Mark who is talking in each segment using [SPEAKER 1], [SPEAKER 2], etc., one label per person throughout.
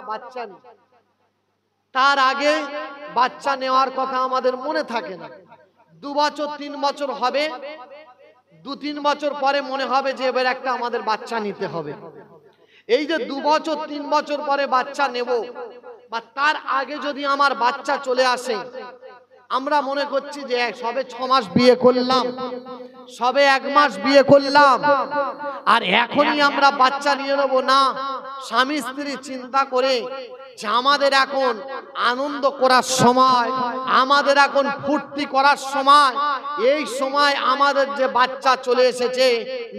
[SPEAKER 1] বাচ্চা নিই, তার আগে বাচ্চা নেওয়ার কথা আমাদের মনে থাকে না। 2 বছর 3 বছর হবে, 2-3 বছর পরে মনে হবে যে এবার একটা আমাদের বাচ্চা নিতে হবে। এই যে 2 বছর 3 বছর পরে বাচ্চা নেব, বা তার আগে যদি আমার বাচ্চা চলে আসে, আমরা মনে করছি যে সবে 6 মাস বিয়ে করলাম, সবে 1 মাস বিয়ে করলাম, আর এখনই আমরা বাচ্চা নিয়ে নেব। না, স্বামী স্ত্রী চিন্তা করে যে আমাদের এখন আনন্দ করার সময়, আমাদের এখন ফুর্তি করার সময়, এই সময় আমাদের যে বাচ্চা চলে এসেছে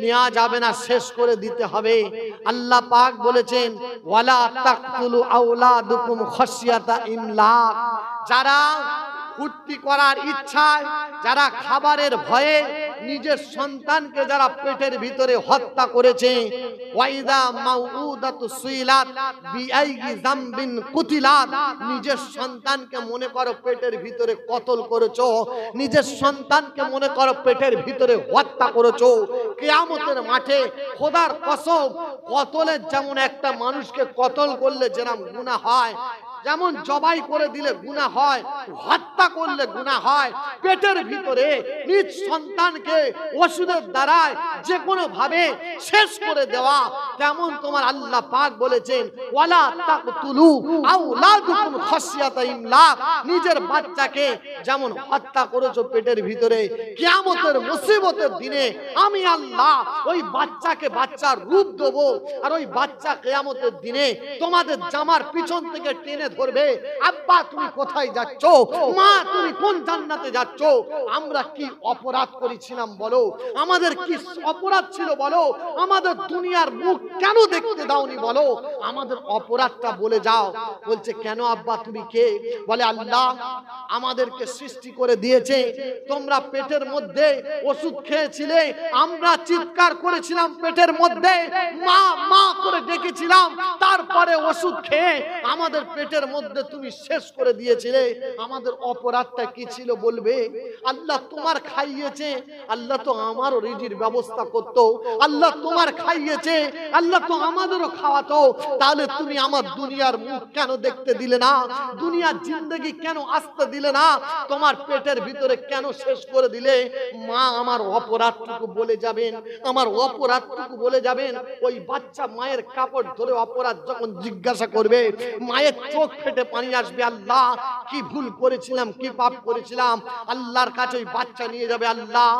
[SPEAKER 1] নেওয়া যাবে না, শেষ করে দিতে হবে। আল্লাহ পাক বলেছেন ওয়ালা তাকতুলু আওলাদুকুম খাশিয়াতা ইমলাক। যারা ফুর্তি করার ইচ্ছায়, যারা খাবারের ভয়ে নিজের সন্তানকে যারা পেটের ভিতরে হত্যা করেছে, ওয়াইদা মাউউদাতু সুইলাত বিআইয়ি যামবিন কুতিলাত, নিজের সন্তানকে মনে করো পেটের ভিতরে কতল করেছো, নিজের সন্তানকে মনে করো পেটের ভিতরে হত্যা করেছো, কিয়ামতের মাঠে খোদার কসম, কতলের যেমন একটা মানুষকে কতল করলে যেরকম গুনাহ হয়, যেমন জবাই করে দিলে গুনাহ হয়, হত্যা করলে গুনাহ হয়, পেটের ভিতরে নিজ সন্তানকে ওষুধের দ্বারায় যে কোনো ভাবে শেষ করে দেওয়া, তেমন তোমার আল্লাহ পাক বলেছেন ওয়ালা তাকতুলু আওলাদুকুম খাশিয়াতা ইমলাক। নিজের বাচ্চাকে যেমন হত্যা করেছো পেটের ভিতরে, কিয়ামতের মুসিবতের দিনে আমি আল্লাহ ওই বাচ্চাকে বাচ্চার রূপ দেব, আর ওই বাচ্চা কিয়ামতের দিনে তোমাদের জামার পিছন থেকে টেনে ধরবে, আব্বা তুমি কোথায় যাচ্ছ, মা তুমি কোন জান্নাতে যাচ্ছ। আমরা কি অপরাধ করেছিলাম বলো, আমাদের কি অপরাধ ছিল বলো, আমাদের দুনিয়ার মুখ কেন দেখতে দাওনি বলো, আমাদের অপরাধটা বলে যাও। বলছে কেন আব্বা তুমি কে? বলে আল্লাহ আমাদেরকে সৃষ্টি করে দিয়েছে, তোমরা পেটের মধ্যে ওষুধ খেয়েছিলে, আমরা চিৎকার করেছিলাম পেটের মধ্যে, মা মা করে ডেকেছিলাম, তারপরে ওষুধ খেয়ে আমাদের পেটের মধ্যে তুমি শেষ করে দিয়েছিলে। আমাদের অপরাধটা কি ছিল বলবে? আল্লাহ তোমার খাইয়েছে, আল্লাহ তো আমারও রিজির ব্যবস্থা করতো, আল্লাহ তোমার খাইয়েছে, আল্লাহ তো আমাদেরও খাওয়াতো, তাহলে তুমি আমার দুনিয়ার মুখ কেন দেখতে দিলে না, দুনিয়ার জিন্দেগি কেন আসতে দিলে না, তোমার পেটের ভিতরে কেন শেষ করে দিলে? মা আমার অপরাধটুকু বলে যাবেন, আমার অপরাধটুকু বলে যাবেন। ওই বাচ্চা মায়ের কাপড় ধরে অপরাধ যখন জিজ্ঞাসা করবে, মায়ের চোখ ফেটে পানি আসবে, আল্লাহ কি ভুল করেছিলাম, কি পাপ করেছিলাম। আল্লাহর কাছে ওই বাচ্চা নিয়ে যাবে, আল্লাহ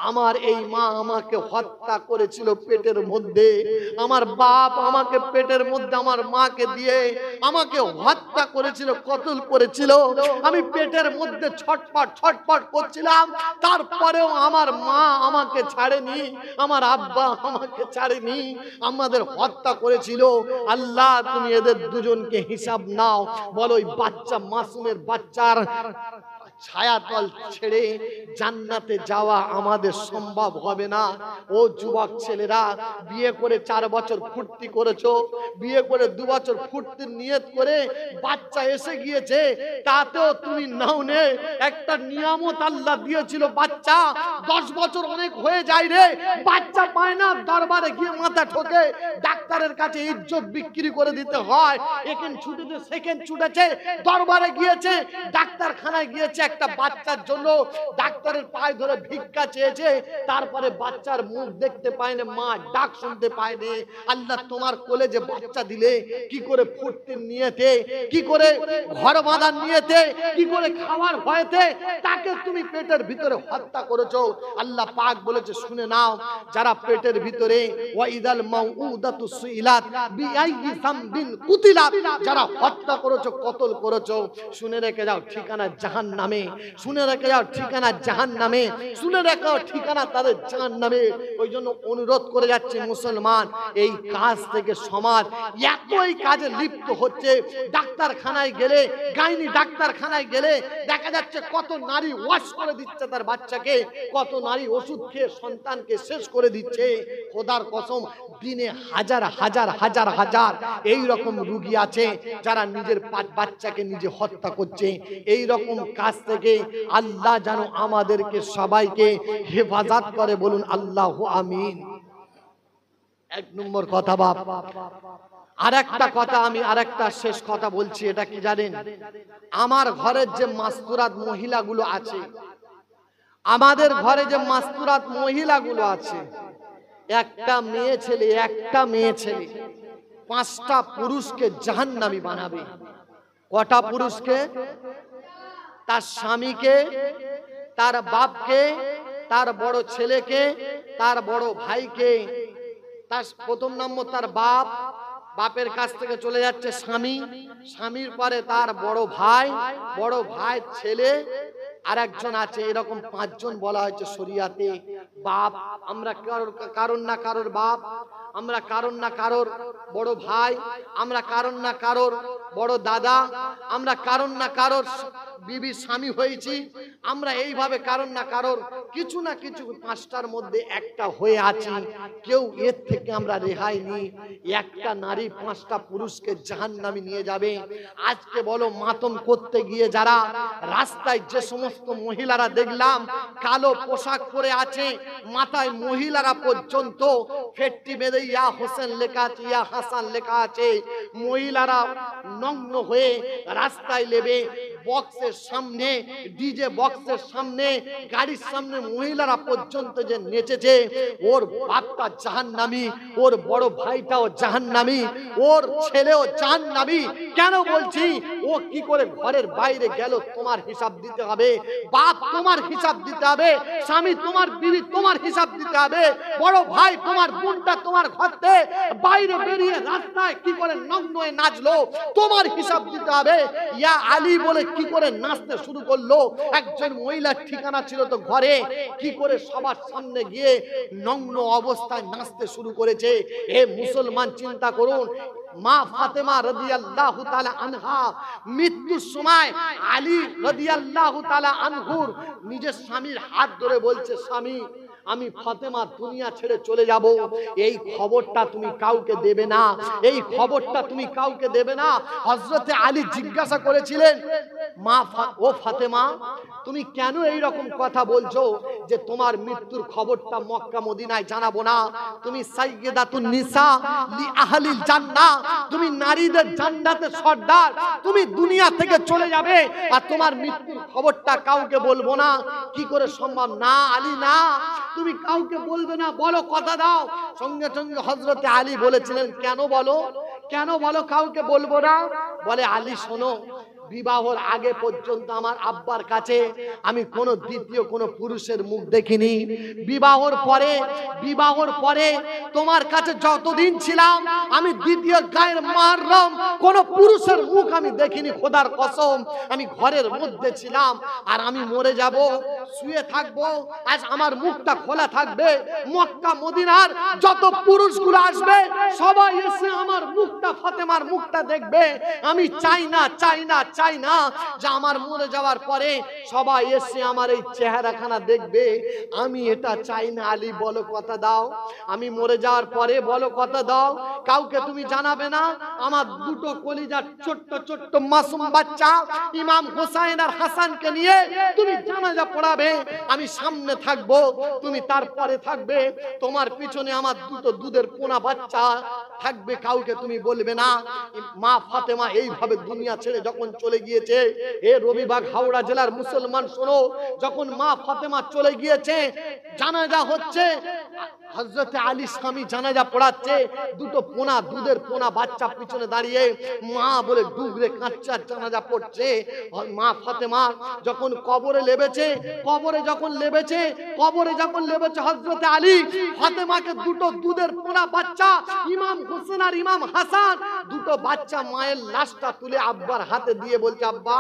[SPEAKER 1] আমার এই মা আমাকে হত্যা করেছিল পেটের মধ্যে, আমার বাপ আমাকে পেটের মধ্যে আমার মাকে দিয়ে আমাকে হত্যা করেছিল, কতল করেছিল, আমি পেটের মধ্যে ছটফট ছটফট করছিলাম, তারপরেও আমার মা আমাকে ছাড়েনি, আমার আব্বা আমাকে ছাড়েনি, আমাদের হত্যা করেছিল। আল্লাহ তুমি এদের দুজনকে হিসাব নাও। বলো ওই বাচ্চা, মাসুমের বাচ্চার ছায়াতল ছেড়ে জান্নাতে যাওয়া আমাদের সম্ভব হবে না। ও যুবক ছেলেরা, বিয়ে করে 4 বছর ফুর্তি করেছো, বিয়ে করে 2 বছর ফুর্তির নিয়ত করে বাচ্চা এসে গিয়েছে, তাতেও তুমি নাও নে। একটা নিয়ামত আল্লাহ দিয়েছিল বাচ্চা, 10 বছর অনেক হয়ে যায় রে, বাচ্চা পায় না, দরবারে গিয়ে মাথা ঠোকে, ডাক্তারের কাছে ইজ্জত বিক্রি করে দিতে হয়। এখান ছুটেছে, সেকেন্ড ছুটেছে, দরবারে গিয়েছে, ডাক্তারখানায় গিয়েছে, একটা বাচ্চার জন্য ডাক্তারের পায়ে ধরে ভিক্ষা চেয়েছে, তারপরে বাচ্চার মুখ দেখতে পায় না, মা ডাক শুনতে পায় না। আল্লাহ তোমার কোলে যে বাচ্চা দিলে, কি করে ফুর্তির নিয়েতে, কি করে ঘর বাঁধার নিয়েতে, কি করে খাওয়ার ভয়েতে তাকে তুমি পেটের ভিতরে হত্যা করেছো। আল্লাহ পাক বলেছে শুনে নাও, যারা পেটের ভিতরে ওয়াইদাল মাউউদাতু সুইলাত বিআইয়ি যামবিন কুতিলাত, যারা হত্যা করেছো, কতল করেছো, শুনে রেখে যাও ঠিকানা জাহান্নামে, শুনে রেখে যাও ঠিকানা জাহান্নামে, শুনে রেখো ঠিকানা তাদের জাহান্নামে। ওই জন্য অনুরোধ করে যাচ্ছে মুসলমান, এই কাজ থেকে সমাজ এতই কাজে লিপ্ত হচ্ছে। ডাক্তারখানায় গেলে, গাইনি ডাক্তারখানায় গেলে দেখা যাচ্ছে কত নারী ওয়াশ করে দিচ্ছে তার বাচ্চাকে, কত নারী ওষুধ খেয়ে সন্তানকে শেষ করে দিচ্ছে। খোদার কসম, দিনে হাজার হাজার হাজার হাজার এই রকম রোগী আছে যারা নিজের বাচ্চাকে নিজে হত্যা করছে। এই রকম কাজ থেকে আল্লাহ যেন আমাদেরকে সবাইকে হেফাজত করে, বলুন আল্লাহু আমিন। 1 নম্বর কথা বাপ, আরেকটা কথা, আমি আরেকটা শেষ কথা বলছি, এটা কি জানেন? আমার ঘরের যে মাস্তুরাত মহিলাগুলো আছে, আমাদের ঘরে যে মাস্তুরাত মহিলাগুলো আছে, একটা মেয়ে ছেলে 5টা পুরুষকে জাহান্নামী বানাবে। কটা পুরুষকে? তার স্বামীকে, তার বাপকে, তার বড় ছেলেকে, তার বড় ভাইকে। তার প্রথম নম্বর তার বাপ, বাপের কাছ থেকে চলে যাচ্ছে স্বামী, স্বামীর পরে তার বড় ভাই, বড় ভাই ছেলে, আর একজন আছে। এরকম 5 জন বলা হয়েছে শরিয়াতে। বাপ, আমরা কারণ না কারোর বাপ, আমরা কারণ না কারোর বড় ভাই, আমরা কারণ না কারোর বড় দাদা, আমরা কারণ না কারোর বিবি স্বামী হয়েছি, আমরা এইভাবে কারণ না কারোর কিছু না কিছু 5টার মধ্যে একটা হয়ে আছি। কেউ এর থেকে আমরা রেহাই নেই। একটা নারী 5টা পুরুষকে জাহান্নামে নিয়ে যাবে। আজকে বলো, মাতম করতে গিয়ে যারা রাস্তায় যে সমস্ত মহিলারা দেখলাম কালো পোশাক পরে আছে, মাথায় মহিলারা পর্যন্ত ফেট্টি বেঁধে ইয়া হোসেন লেখা আছে, ইয়া হাসান লেখা আছে, মহিলারা নগ্ন হয়ে রাস্তায় নেবে, বক্সের সামনে, ডিজে বক্সের সামনে, গাড়ির সামনে মহিলারা পর্যন্ত যে নেচেছে, ওর বাপটা জাহান্নামী, ওর বড় ভাইটাও জাহান্নামী, ওর ছেলেও জাহান্নামী। কেন বলছি? ও কি করে ঘরের বাইরে গেল তোমার হিসাব দিতে হবে, বাপ তোমার হিসাব দিতে হবে, স্বামী তোমার, বিবি তোমার হিসাব দিতে হবে, বড় ভাই তোমার, বোনটা তোমার ঘর থেকে বাইরে বেরিয়ে রাস্তায় কি করে নগ্ন হয়ে নাচলো তোমার হিসাব দিতে হবে। ইয়া আলী বলে কি করে নাচতে শুরু করলো, একজন মহিলার ঠিকানা ছিল তো ঘরে, কি করে সবার সামনে গিয়ে নগ্ন অবস্থায় নাচতে শুরু করেছে। এ মুসলমান, চিন্তা করুন। মা ফাতেমা রাদিয়াল্লাহু তাআলা আনহা মৃত্যুর সময় আলী রাদিয়াল্লাহু তাআলা আনহুর নিজের স্বামীর হাত ধরে বলছে, স্বামী আমি ফাতেমা দুনিয়া ছেড়ে চলে যাব, এই খবরটা তুমি কাউকে দেবে না, এই খবরটা তুমি কাউকে দেবে না। হযরতে আলী জিজ্ঞাসা করেছিলেন, মা ও ফাতেমা, তুমি কেন এই রকম কথা বলছো যে তোমার মৃত্যুর খবরটা মক্কা মদিনায় জানাবো না? তুমি সাইয়্যিদাতুন নিসা লি আহলিল জান্নাহ, তুমি নারীদের জান্নাতের সর্দার, তুমি দুনিয়া থেকে চলে যাবে আর তোমার মৃত্যুর খবরটা কাউকে বলবো না, কি করে সম্ভব? না আলী না, তুমি কাউকে বলবে না, বলো, কথা দাও। সঙ্গে সঙ্গে হযরতে আলী বলেছিলেন, কেন বলো, কেন বলো কাউকে বলবো না? বলে, আলী শোনো, বিবাহর আগে পর্যন্ত আমার আব্বার কাছে আমি কোন দ্বিতীয় কোন পুরুষের মুখ দেখিনি। বিবাহর পরে তোমার কাছে যতদিন ছিলাম আমি দ্বিতীয় গায়ের মাহরম কোন পুরুষের মুখ আমি দেখিনি। খোদার কসম, আমি ঘরের মধ্যে ছিলাম আর আমি মরে যাব, শুয়ে থাকবো, আজ আমার মুখটা খোলা থাকবে, মক্কা মদিনার যত পুরুষগুলো আসবে সবাই এসে আমার মুখটা, ফাতেমার মুখটা দেখবে। আমি চাই না যে আমার মরে যাওয়ার পরে সবাই এসে আমার এই চেহারাখানা দেখবে, আমি এটা চাই না। আলী বলো, কথা দাও, আমি মরে যাওয়ার পরে বলো, কথা দাও, কাউকে তুমি জানাবে না। আমার দুটো কলিজার ছোট্ট ছোট্ট মাসুম বাচ্চা ইমাম হোসেন আর হাসানকে নিয়ে তুমি জানাজা পড়াবে, আমি সামনে থাকবো, তুমি তারপরে থাকবে, তোমার পিছনে আমার দুটো দুধের পোনা বাচ্চা থাকবে, কাউকে তুমি বলবে না। মা ফাতেমা এইভাবে দুনিয়া ছেড়ে যখন চলে গিয়েছে, এ রবিবাগ হাওড়া জেলার মুসলমান শোনো, যখন মা ফাতেমা চলে গিয়েছে, জানাজা হচ্ছে, হযরতে আলী স্বামী জানাজা পড়াচ্ছে, দুটো পোনা, দুধের পোনা বাচ্চা পিছনে দাঁড়িয়ে মা বলে ডুগরে কাঁচা জানাজা পড়ছে। মা ফাতেমা যখন কবরে লেবেছে হযরতে আলী ফাতেমাকে দুটো দুধের পোনা বাচ্চা, ইমাম হোসেন আর ইমাম হাসান, দুটো বাচ্চা মায়ের লাশটা তুলে আব্বার হাতে দিয়ে বলছে, আব্বা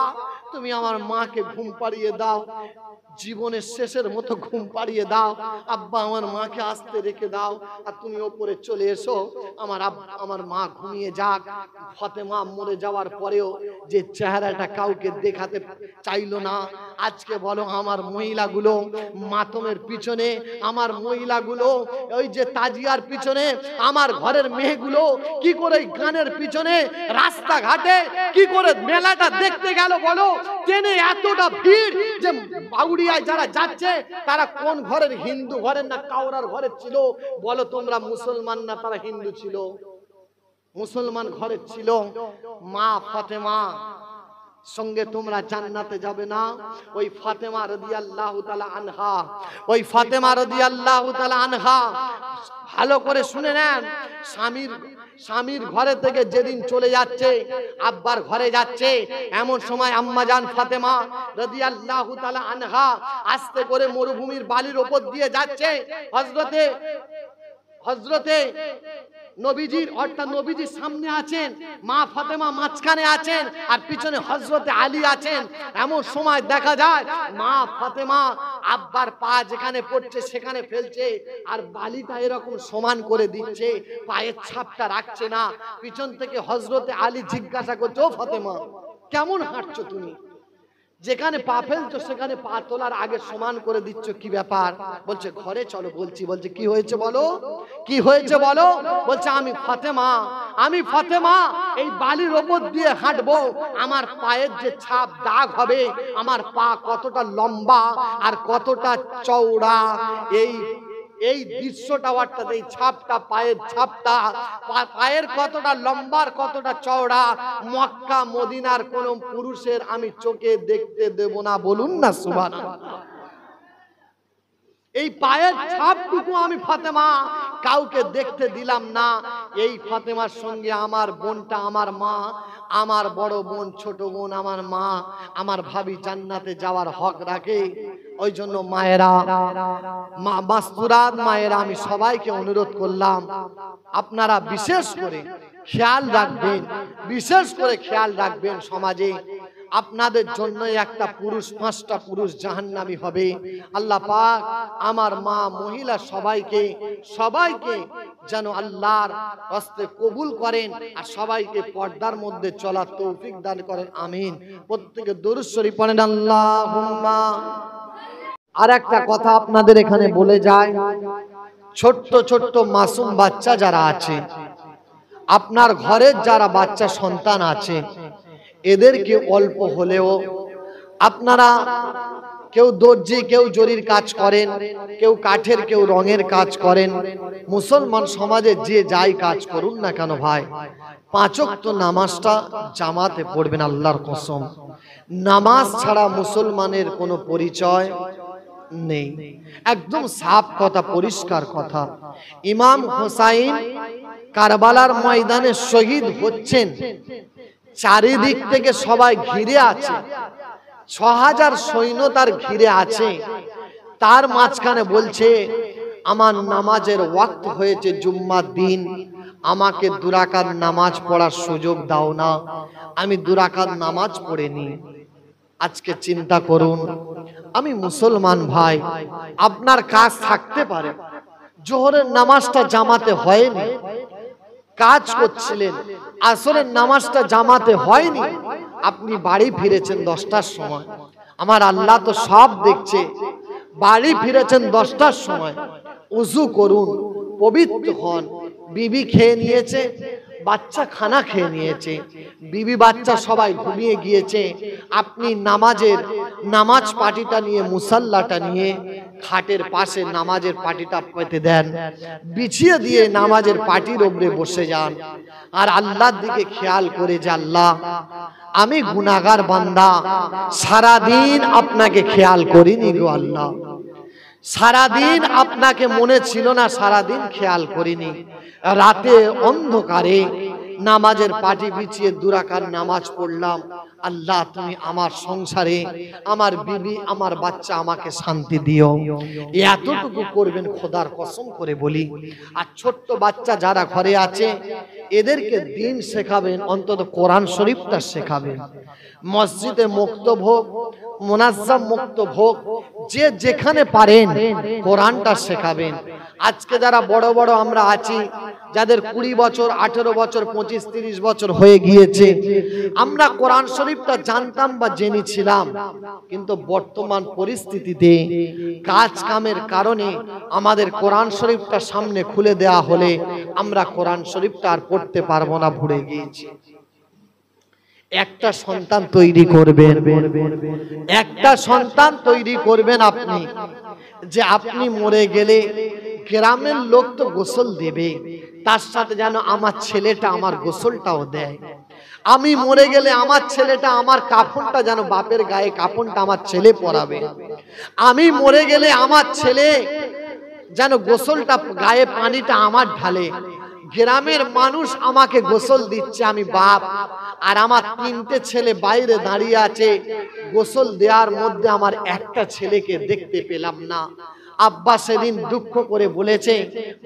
[SPEAKER 1] তুমি আমার মাকে ঘুম পাড়িয়ে দাও, জীবনের শেষের মতো ঘুম পাড়িয়ে দাও, আব্বা আমার মাকে আস্তে রেখে দাও, আর তুমি ওপরে চলে এসো, আমার মা ঘুমিয়ে যাক। ফাতেমা মরে যাওয়ার পরেও যে চেহারাটা কাউকে দেখাতে চাইলো না। আজকে বলো, আমার মহিলাগুলো মাতমের পিছনে, আমার মহিলাগুলো ওই যে তাজিয়ার পিছনে, আমার ঘরের মেয়েগুলো কি করে গানের পিছনে, রাস্তাঘাটে কি করে মেলাটা দেখতে গেল বলো, ট্রেনে এতটা ভিড় যে বাউড়িয়ায় যারা যাচ্ছে তারা কোন ঘরের, হিন্দু ঘরের না কাউরার ঘরের ছিল বলো তোমরা? মুসলমান না, তারা হিন্দু ছিল। মুসলমান ঘরে ছিল, মা ফাতেমা সঙ্গে তোমরা জান্নাতে যাবে না। ওই ফাতেমা রাদিয়াল্লাহু তাআলা আনহা, ওই ফাতেমা রাদিয়াল্লাহু তাআলা আনহা, ভালো করে শুনে নেন, স্বামীর ঘরে থেকে যেদিন চলে যাচ্ছে, আব্বার ঘরে যাচ্ছে, এমন সময় আম্মাজান ফাতেমা রাদিয়াল্লাহু তাআলা আনহা আস্তে করে মরুভূমির বালির উপর দিয়ে যাচ্ছে। হযরতে নবীজির অর্থাৎ নবীজির সামনে আছেন, মা ফাতেমা মাঝখানে আছেন, আর পিছনে হযরতে আলী আছেন। এমন সময় দেখা যায় মা ফাতেমা আব্বার পা যেখানে পড়ছে সেখানে ফেলছে, আর বালিটা এরকম সমান করে দিচ্ছে, পায়ের ছাপটা রাখছে না। পিছন থেকে হযরতে আলী জিজ্ঞাসা করছে, ও ফাতেমা, কেমন হাঁটছো তুমি? যেখানে পা ফেলছো সেখানে পা তোলার আগে সমান করে দিচ্ছ, কি ব্যাপার? বলছে ঘরে চলো বলছি। বলছে কি হয়েছে বলো, কি হয়েছে বলো? বলছে আমি ফাতেমা এই বালির ওপর দিয়ে হাঁটবো, আমার পায়ের যে ছাপ দাগ হবে, আমার পা কতটা লম্বা আর কতটা চওড়া, এই দৃশ্যটা অর্থাৎ এই ছাপটা, পায়ের ছাপটা, পায়ের কতটা লম্বা আর কতটা চওড়া, মক্কা মদিনার কোন পুরুষের আমি চোখে দেখতে দেব না। বলুন না সুবহানাল্লাহ। এই পায়ের ছাপটুকু আমি ফাতেমা কাউকে দেখতে দিলাম না। এই ফাতেমার সঙ্গে আমার বোনটা, আমার মা, আমার বড় বোন, ছোট বোন, আমার মা, আমার ভাবি জান্নাতে যাওয়ার হক রাখে। ওই জন্য মায়েরা, মা মাস্তুরাত মায়েরা, আমি সবাইকে অনুরোধ করলাম, আপনারা বিশেষ করে খেয়াল রাখবেন, বিশেষ করে খেয়াল রাখবেন, সমাজে আপনাদের জন্য একটা পুরুষ, 5টা পুরুষ জাহান্নামী হবে। আল্লাহ পাক আমার মা, মহিলা সবাইকে যেন আল্লাহর রাস্তে কবুল করেন, আর সবাইকে পর্দার মধ্যে চলার তৌফিক দান করেন। আমিন। প্রত্যেকে দরুদ শরীফ পড়েন আল্লাহুম্মা। আর একটা কথা আপনাদের এখানে বলে যায়, ছোট্ট ছোট্ট মাসুম বাচ্চা যারা আছে, আপনার ঘরের যারা বাচ্চা সন্তান আছে, এদেরকে অল্প হলেও আপনারা, কেউ দর্জি, কেউ জরির কাজ করেন, কেউ কাঠের, কেউ রঙের কাজ করেন, মুসলমান সমাজে যে যাই কাজ করুন না কেন ভাই, 5 ওয়াক্ত নামাজটা জামাতে পড়বেন। আল্লাহর কসম, নামাজ ছাড়া মুসলমানের কোনো পরিচয় নেই। একদম সাফ কথা, পরিষ্কার কথা। ইমাম হুসাইন কারবালার ময়দানে শহীদ হচ্ছেন, চারিদিক থেকে সবাই ঘিরে আছে, 6000 সৈন্য তার ঘিরে আছে। তার মাঝখানে বলছে, আমার নামাজের ওয়াক্ত হয়েছে, জুম্মার দিন, আমাকে 2 রাকাত নামাজ পড়ার সুযোগ দাও না। আমি 2 রাকাত নামাজ পড়ে নি। আজকে চিন্তা করুন, আমি মুসলমান ভাই, আপনার কাজ থাকতে পারে, জোহরের নামাজটা জামাতে হয়নি, কাজ করছিলেন, আসরের নামাজটা জামাতে হয়নি, আপনি বাড়ি ফিরেছেন 10টার সময়। আমার আল্লাহ তো সব দেখছে। বাড়ি ফিরেছেন 10টার সময়, উযু করুন, পবিত্র হন। বিবি খেয়ে নিয়েছে, বাচ্চা খানা খেয়ে নিয়েছে, বিবি বাচ্চা সবাই ঘুমিয়ে গিয়েছে। আপনি নামাজ পাটিটা নিয়ে, মুসাল্লাটা নিয়ে খাটের পাশে নামাজের পাটিটা পেতে দেন, বিছিয়ে দিয়ে নামাজের পাটির উপরে বসে যান, আর আল্লাহর দিকে খেয়াল করে যে আল্লাহ, আমি গুনাহগার বান্দা, সারাদিন আপনাকে খেয়াল করিনি গো আল্লাহ, সারাদিন আপনাকে মনে ছিল না, সারাদিন খেয়াল করিনি। রাতে অন্ধকারে নামাজের পাটি বিছিয়ে 2 রাকাত নামাজ পড়লাম। আল্লাহ, তুমি আমার সংসারে, আমার বিবি, আমার বাচ্চা, আমাকে শান্তি দিও। এতটুকু করবেন, খোদার কসম করে বলি। আর ছোট্ট বাচ্চা যারা ঘরে আছে, এদেরকে দিন শেখাবেন, অন্তত কোরআন শরীফটা শেখাবেন। মসজিদে মুক্তব হোক, মুনাজ্জাম মুক্তব হোক, যে যেখানে পারেন কোরআনটা শেখাবেন। আজকে যারা বড় বড় আমরা আছি, যাদের 20 বছর, 18 বছর, 25-30 বছর হয়ে গিয়েছে, আমরা কোরআন শরীফটা জানতাম বা জেনেছিলাম, কিন্তু বর্তমান পরিস্থিতিতে কাজ কামের কারণে আমাদের কোরআন শরীফটা সামনে খুলে দেয়া হলে আমরা কোরআন শরীফটা আর পড়তে পারবো না, ভুলে গিয়েছি। একটা সন্তান তৈরি করবেন, একটা সন্তান তৈরি করবেন আপনি, যে আপনি মরে গেলে গ্রামের লোক তো গোসল দেবে, তার সাথে যেন আমার ছেলেটা আমার গোসলটাও দেয়। আমি মরে গেলে আমার ছেলেটা আমার কাফনটা যেন বাপের গায়ে কাফনটা আমার ছেলে পরাবে। আমি মরে গেলে আমার ছেলে যেন গোসলটা গায়ে পানিটা আমার ঢালে। গ্রামের মানুষ আমাকে গোসল দিচ্ছে, আমি বাপ, আর আমার 3টে ছেলে বাইরে দাঁড়িয়ে আছে। গোসল দেওয়ার মধ্যে আমার একটা ছেলেকে দেখতে পেলাম না। আব্বা সেদিন দুঃখ করে বলেছে,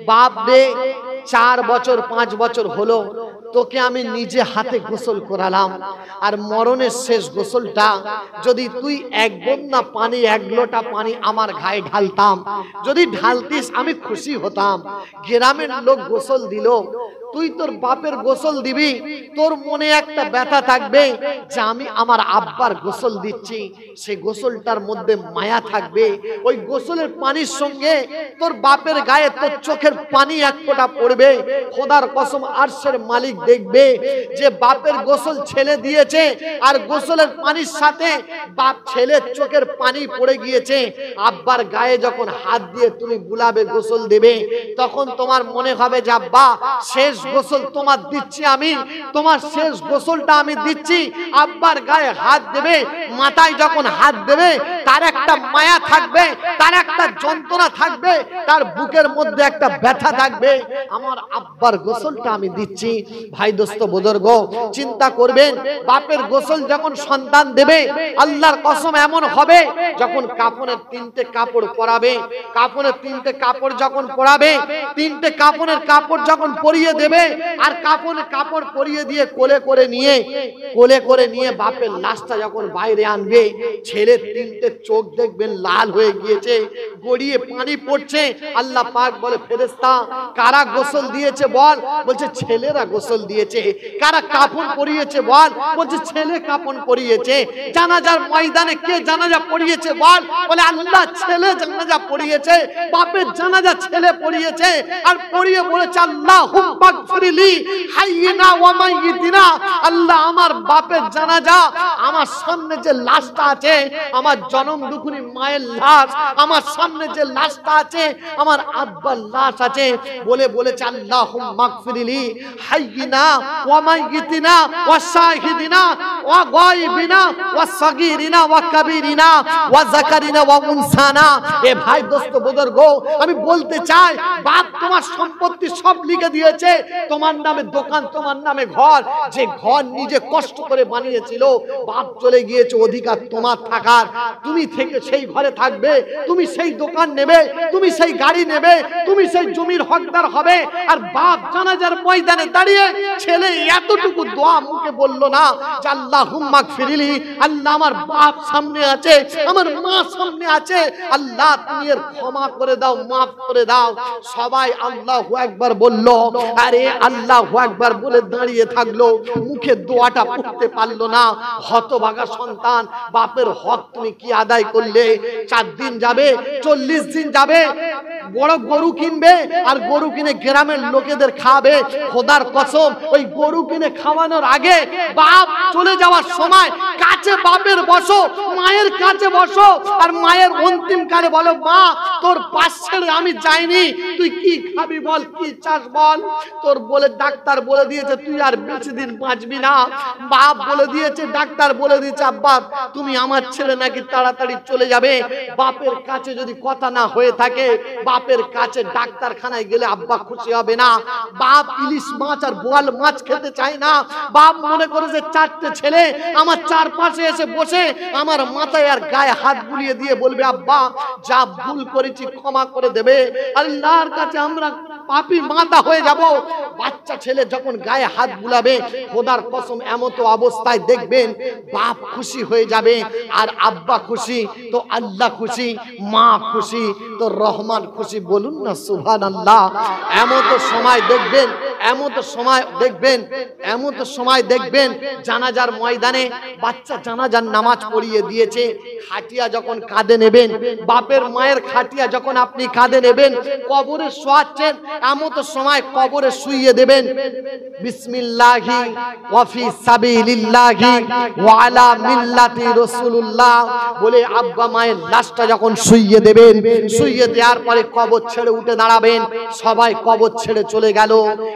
[SPEAKER 1] বাপ রে 4 বছর 5 বছর হলো তোকে আমি নিজে হাতে গোসল করালাম, আর মরণের শেষ গোসলটা যদি তুই 1 বন্যা পানি 1 লোটা পানি আমার গায়ে ঢালতাম, যদি ঢালতিস আমি খুশি হতাম। গ্রামের লোক গোসল দিল, তুই তোর বাপের গোসল দিবি, তোর মনে একটা ব্যথা থাকবে যে আমি আমার আব্বার গোসল দিচ্ছি, সেই গোসলটার মধ্যে মায়া থাকবে। ওই গোসলের পানির সঙ্গে তোর বাপের গায়ে তোর চোখের পানি 1 ফোঁটা পড়বে। খোদার কসম আরশের মালিক দেখবে যে বাপের গোসল ছেলে দিয়েছে, আর গোসলের পানির সাথে বাপ ছেলের চোখের পানি পড়ে গিয়েছে। আব্বার গায়ে যখন হাত দিয়ে তুমি বুলাবে গোসল দেবে, তখন তোমার মনে হবে যে আব্বা শেষ গোসল তোমার দিচ্ছি আমি, তোমার শেষ গোসলটা আমি দিচ্ছি। আব্বার গায়ে হাত দেবে, মাথায় যখন হাত দেবে তার একটা মায়া থাকবে, তার একটা যন্ত্রণা থাকবে, তার বুকের মধ্যে একটা ব্যথা থাকবে, আমার আব্বার গোসলটা আমি দিচ্ছি। ভাই দোস্ত বুজুর্গ চিন্তা করবেন, বাপের গোসল যখন সন্তান দেবে, আল্লাহর কসম এমন হবে যখন কাফনের 3টে কাপড় পরাবে, কাফনের 3টে কাপড় যখন পরাবে, 3টে কাফনের কাপড় যখন পরিয়ে দেবে, আর কাফনের কাপড় পরিয়ে দিয়ে কোলে করে নিয়ে বাপের লাশটা যখন বাইরে আনবে, ছেলের 3টে চোখ দেখবেন লাল হয়ে গিয়েছে, গড়িয়ে পানি পড়ছে। আল্লাহ পাক বলে, ফেরেশতা কারা গোসল দিয়েছে বল? বলছে ছেলেরা গোসল দিয়েছে। কারা কাফন পরিয়েছে বল? বলছে ছেলে কাফন পরিয়েছে। জানাজার ময়দানে কে জানাজা পড়িয়েছে বল? বলে আল্লাহ ছেলে জানাজা পড়িয়েছে, বাপের জানাজা ছেলে পড়িয়েছে। আর পড়িয়ে বলেছে আল্লাহুম্মা গফিরলি হাইয়িনা ওয়া মাইয়িতিনা, আল্লাহ আমার বাপের জানাজা, আমার সামনে যে লাশটা আছে আমার জনম দুখুনি মায়ের লাশ, আমার সামনে যে লাশটা আছে আমার আব্বার লাশ আছে, বলেছে আল্লাহুম্মা গফিরলি হাইয়িনা ওয়া মাইয়িতিনা ওয়া শাহিদিনা ওয়া গায়বিনা ওয়া সাগীরিনা ওয়া কাবীরিনা ওয়া যাকারিনা ওয়া উনসানা। এ ভাই দোস্ত বুজুর্গ আমি বলতে চাই, বাপ তোমার সম্পত্তি সব লিখে দিয়েছে, তোমার নামে দোকান, তোমার নামে ঘর, যে ঘর নিজে কষ্ট করে বানিয়েছিল, বাপ চলে গিয়েছে, অধিকার তোমার থাকার, তুমি থেকে সেই ঘরে থাকবে, তুমি সেই দোকান নেবে, তুমি সেই গাড়ি নেবে, তুমি সেই জমির হকদার হবে। আর বাপ জানাজার ময়দানে দাঁড়িয়ে ছেলে এতটুকু দোয়া মুখে বলল না যে আল্লাহুম্মা গফিরলি, আল্লাহ আমার বাপ সামনে আছে, আমার মা সামনে আছে, আল্লাহ তুমি এর ক্ষমা করে দাও, মাফ করে দাও। সবাই আল্লাহু আকবার বলল, আরে আল্লাহু আকবার বলে দাঁড়িয়ে থাকলো, মুখে দোয়াটা পড়তে পারলো না। হতভাগা সন্তান, বাপের হক তুমি কি আদায় করলে? 4 দিন যাবে, 40 দিন যাবে, বড় গরু কিনবে, আর গরু কিনে গ্রামের লোকেদের খাবে। খোদার কসম ওই গরু কিনে খাওয়ানোর আগে বাপ চলে যাওয়ার সময় কাছে বাপের বসো, মায়ের কাছে বসো, আর মায়ের অন্তিম কালে বলো, মা তোর পাশ ছেড়ে আমি যাইনি, তুই কি খাবি বল, কি চাস বল? তোর বলে ডাক্তার বলে দিয়েছে তুই আর বেশি দিন বাঁচবি না। বাপ বলে দিয়েছে, ডাক্তার বলে দিয়েছে আব্বা তুমি আমার ছেলে নাকি তাড়াতাড়ি চলে যাবে। বাপের কাছে যদি কথা না হয়ে থাকে, বাপের কাছে ডাক্তারখানায় গেলে আব্বা খুশি হবে না। বাপ ইলিশ মাছ আর বোয়াল মাছ খেতে চায় না। বাপ মনে করে যে 4টে ছেলে আমার চারপাশে এসে বসে আমার মাথায় আর গায়ে হাত বুলিয়ে দিয়ে বলবে আব্বা যা ভুল করেছি ক্ষমা করে দেবে। আল্লাহর কাছে আমরা পাপী মাথা হয়ে যাব। বাচ্চা ছেলে যখন গায়ে হাত বুলাবে, খোদার কসম এমত অবস্থায় দেখবেন বাপ খুশি হয়ে যাবে, আর আব্বা খুশি তো আল্লাহ খুশি, মা খুশি তো রহমান খুশি। বলুন না সুবহানাল্লাহ। এমত সময় দেখবেন জানাজার ময়দানে বাচ্চা জানাজার নামাজ পড়িয়ে দিয়েছে, খাটিয়া যখন কাঁধে নেবেন, বাপের মায়ের খাটিয়া যখন আপনি কাঁধে নেবেন, কবরে শোয়াচ্ছেন, এমত সময় কবরে শুইয়ে দেবেন বিসমিল্লাহি ওয়া ফি সাবিলিল্লাহি ওয়া আলা মিল্লাতি রাসূলুল্লাহ বলে আব্বা মায়ের লাশটা যখন শুইয়ে দেবেন, ধরিয়ে দেওয়ার পরে কবর ছেড়ে উঠে দাঁড়াবেন। সবাই কবর ছেড়ে চলে গেল,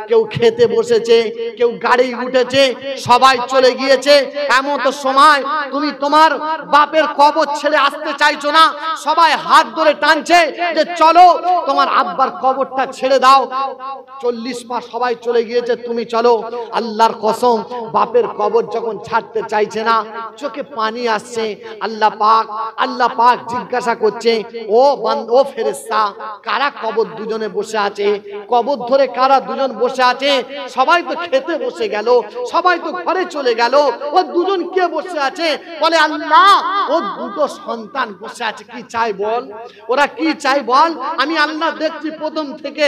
[SPEAKER 1] কেউ খেতে বসেছে, কেউ গাড়ি উঠেছে, সবাই চলে গিয়েছে। এমন তো সময় তুমি তোমার বাপের কবর ছেড়ে আসতে চাইছো না, সবাই হাত ধরে টানছে যে চলো তোমার আব্বার কবরটা ছেড়ে দাও। 40 পা সবাই চলে গিয়েছে, তুমি চলো। আল্লাহর কসম, বাপের কবর যখন ছাড়তে চাইছে না, চোখে পানি আসছে। আল্লাহ পাক জিজ্ঞাসা করছে, ও ফেরেশতা, কারা কবর দুজনে বসে আছে? কবর ধরে কারা দুজন বসে আছে? সবাই তো খেতে বসে গেল, সবাই তো ঘরে চলে গেল, ও দুজন কে বসে আছে? বলে আল্লাহ, ও দুটো সন্তান বসে আছে। কি চাই বল? ওরা কি চাই বল? আমি আল্লাহ দেখছি প্রথম থেকে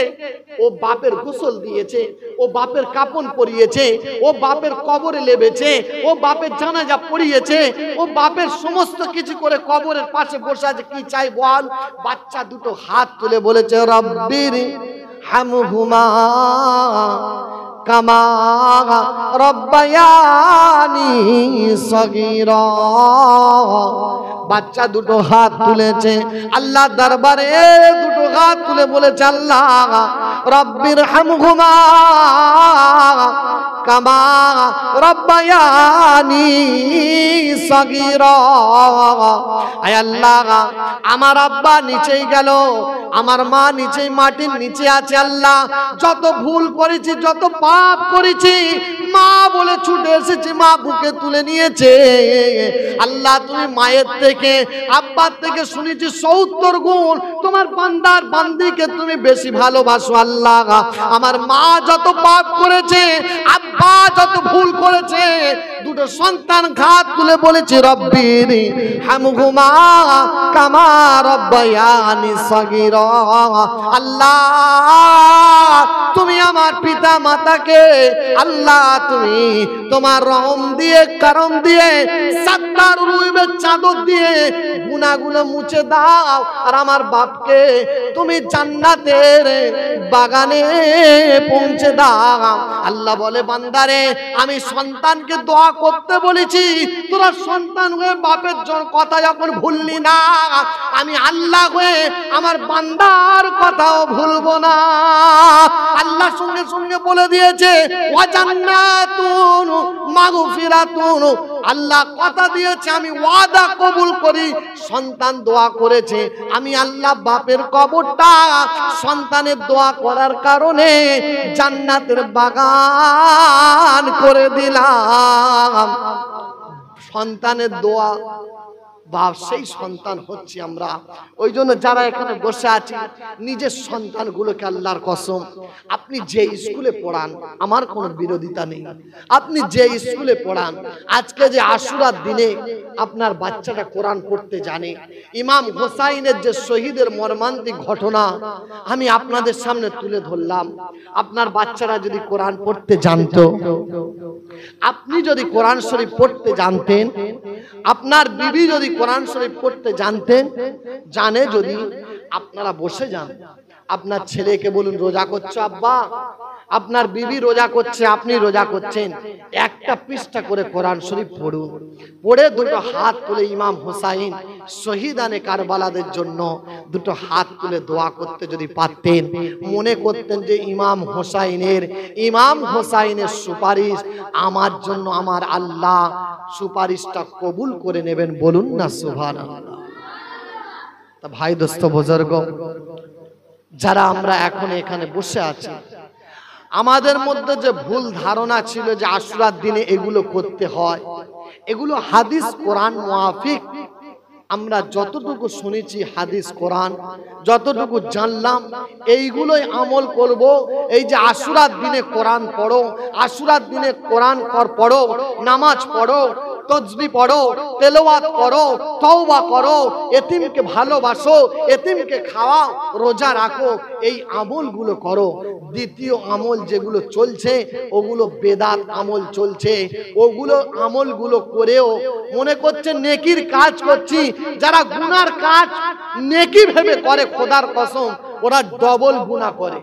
[SPEAKER 1] ও বাপের গোসল দিয়েছে, ও বাপের কাপন পরিয়েছে, ও বাপের কবরে লেবেছে, ও বাপের জানাজা পড়িয়েছে, ও বাপের সমস্ত কিছু করে কবরের পাশে বসে আছে। কি চাই বল? বাচ্চা দুটো হাত তুলে বলেছে, রব্বির হামহুমা কামা রব্বায়ানি সগীরা। বাচ্চা দুটো হাত তুলেছে আল্লাহ দরবারে, দুটো হাত তুলে বলেছে, আল্লাহ রব্বির হামহুমা কামা রব্বায়ানি সগীরা। আয় আল্লাহ, আমার আব্বা নিচেই গেল, আমার মা নিচেই মাটির নিচে আছে। আল্লাহ, যত ভুল করেছি, যত পাপ করেছি, মা বলে ছুটে এসেছি, মা বুকে তুলে নিয়েছে। আল্লাহ, তুমি মায়ের থেকে আব্বার থেকে শুনেছি 70 গুণ তোমার বান্দার বান্দিকে তুমি বেশি ভালোবাসো। আল্লাহ, আমার মা যত পাপ করেছে, আব্বা যত ভুল করেছে, দুটো সন্তান হাত তুলে বলেছে, রব্বির হামহুমা কামা রব্বায়ানি সগীরা। আল্লাহ, তুমি আমার পিতা মাতাকে, আল্লাহ তুমি তোমার রহম দিয়ে, করম দিয়ে, সাত্তার রুইবের চাদর দিয়ে গুনাহগুলো মুছে দাও। আর আমার বাপকে তুমি জান্নাতের বাগানে পৌঁছে দাও। আল্লাহ বলে, বান্দারে, আমি সন্তানকে দোয়া করতে বলেছি, তোরা সন্তান হয়ে বাপের কথা যখন ভুললি না, আমি আল্লাহ হয়ে আমার বান্দার কথাও ভুলবো না। আল্লাহ সঙ্গে সঙ্গে বলে দিয়েছে, ওয়া জান্নাতুন মাগফিরাতুন। আল্লাহ কথা দিয়েছে, আমি ওয়াদা কবুল করি। সন্তান দোয়া করেছে, আমি আল্লাহ বাপের কবরটা সন্তানের দোয়া করার কারণে জান্নাতের বাগান করে দিলাম। সন্তানের দোয়া, বাপ সেই সন্তান হচ্ছে আমরা। ওই জন্য যারা এখানে বসে আছি, নিজের সন্তানগুলোকে, আল্লাহর কসম, আপনি যে স্কুলে পড়ান, আমার কোনো বিরোধিতা নেই, আপনি যে স্কুলে পড়ান, আজকে যে আশুরার দিনে আপনার বাচ্চাটা কোরআন পড়তে জানে, ইমাম হোসাইনের যে শহীদের মর্মান্তিক ঘটনা আমি আপনাদের সামনে তুলে ধরলাম, আপনার বাচ্চারা যদি কোরআন পড়তে জানতো, আপনি যদি কোরআন শরীফ পড়তে জানতেন, আপনার বিবি যদি কোরআন শরীফ পড়তে জানতেন, জানে যদি, আপনারা বসে যান, আপনার ছেলেকে বলুন, রোজা করছো আব্বা, আপনার বিবি রোজা করছে, আপনি রোজা করছেন, একটা পৃষ্ঠা করে কোরআন শরীফ পড়ুন। পড়ে দুটো হাত তুলে ইমাম হোসাইন শহীদানে কারবালাদের জন্য দুটো হাত তুলে দোয়া করতে যদি পারতেন, মনে করতেন যে ইমাম হোসাইনের সুপারিশ আমার জন্য আমার আল্লাহ সুপারিশটা কবুল করে নেবেন। বলুন না সুবহানাল্লাহ। তা ভাই, দোস্ত, বুজুর্গ, যারা আমরা এখন এখানে বসে আছি, আমাদের মধ্যে যে ভুল ধারণা ছিল যে আশুরার দিনে এগুলো করতে হয়, এগুলো হাদিস কোরআন মুআফিক আমরা যতটুকু শুনেছি, হাদিস কোরআন যতটুকু জানলাম, এইগুলোই আমল করব। এই যে আশুরার দিনে কোরআন পড়ো, আশুরার দিনে কোরআন পড়ো, নামাজ পড়ো, তসবিহ পড়ো, তেলাওয়াত করো, তওবা করো, এতিমকে ভালোবাসো, এতিমকে খাওয়াও, রোজা রাখো, এই আমলগুলো করো। দ্বিতীয় আমল যেগুলো চলছে, ওগুলো বেদাত আমল চলছে। ওগুলো আমলগুলো করেও মনে করছে নেকির কাজ করছি। যারা গুনার কাজ নেকি ভেবে করে, খোদার কসম ওরা ডবল গুনাহ করে।